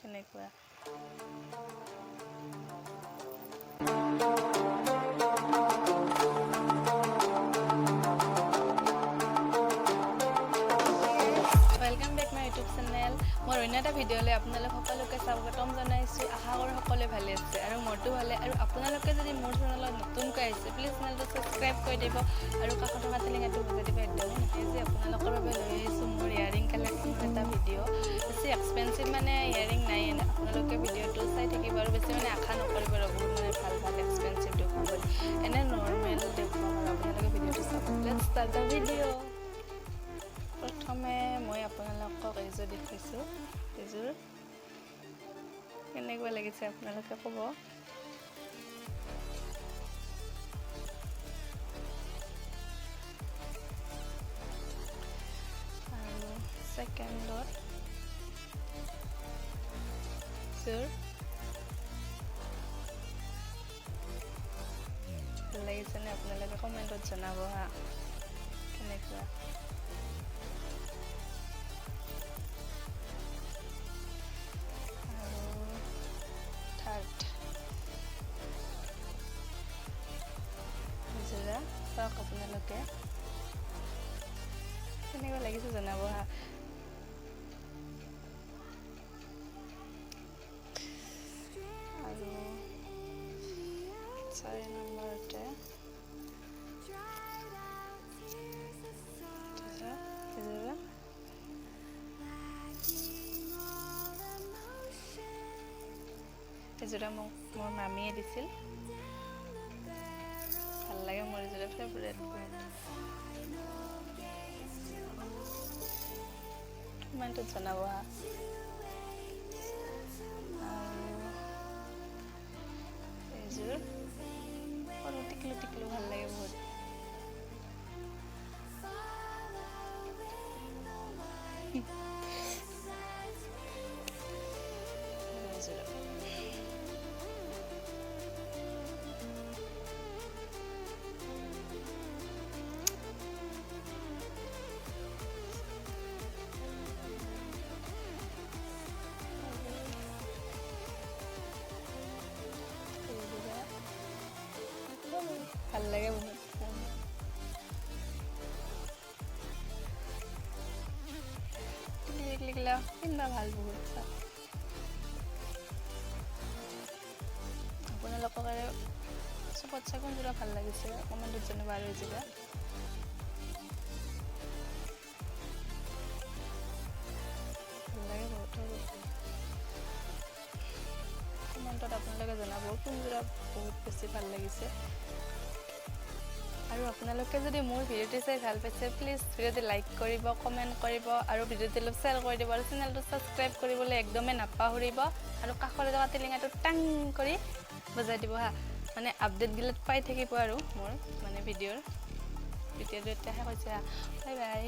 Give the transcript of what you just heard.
কেনেকুৱা welcome back my YouTube channel मोर অন্য এটা ভিডিঅ'লৈ আপোনালোক সকলোকে স্বাগতম জনাইছোঁ আশা কৰোঁ সকলোৱে ভালে আছে আৰু মোৰটো ভালে আৰু আপোনালোকে যদি মোৰ চেনেলত নতুনকৈ আহিছে প্লিজ চেনেলটো সাবস্ক্ৰাইব কৰি দিব আৰু কাষত থকা টিলিঙাটো বজাই দিব একদমেই নহয় যে আপোনালোকৰ বাবে লৈ আহিছোঁ মোৰ ইয়াৰিং কালেকশ্যনৰ এটা ভিডিঅ' বেছি এক্সপেঞ্চিভ মানে ইয়াৰিং নাই আপোনালোকে ভিডিঅ'টো চাই থাকিব আৰু বেছি মানে আশা নকৰিব আৰু বহুত মানে ভাল ভাল এক্সপেঞ্চিভ দেখুৱাম বুলি এনে নৰ্মেল দেখুৱাম আৰু আপোনালোকে ভিডিঅ'টো চাব লেটছ ষ্টাৰ্ট দ্য ভিডিঅ' প্ৰথমে মই আপোনালোকক এইযোৰ দেখাইছোঁ এইযোৰ কেনেকুৱা লাগিছে আপোনালোকে ক'ব আৰু ছেকেণ্ডত যোৰ ভাল লাগিছেনে আপোনালোকে কমেণ্টত জনাব হা কেনেকুৱা চাওক আপোনালোকে কেনেকুৱা লাগিছে জনাব হা আৰু 4 নম্বৰতে এযোৰা মোক মোৰ মামীয়ে দিছিল ভাল লাগে মোৰ এযোৰা ফেভৰেট কমেণ্টত জনাব হা এইযোৰ সৰু টিকলো ভাল লাগে বহুত ভাল লাগে বহুত লিখলা কিনা ভাল বহুত আপোনালোকক আৰু চবতছে কোনযোৰা ভাল লাগিছে কমেণ্টত জনাব আৰু এইযোৰা ভাল লাগে বহুত কমেণ্টত আপোনালোকে জনাব কোনযোৰা বহুত বেছি ভাল লাগিছে আৰু আপোনালোকে যদি মোৰ ভিডিঅ'টো চাই ভাল পাইছে প্লিজ ভিডিঅ'টো লাইক কৰিব কমেণ্ট কৰিব আৰু ভিডিঅ'টো অলপ শ্বেয়াৰ কৰি দিব আৰু চেনেলটো ছাবস্ক্ৰাইব কৰিবলৈ একদমেই নাপাহৰিব আৰু কাষলৈ থকা টিলিঙাটো টাং কৰি বজাই দিব হা মানে আপডেটবিলাক পাই থাকিব আৰু মোৰ মানে ভিডিঅ'টো এতিয়া শেষ হৈছে বাই বাই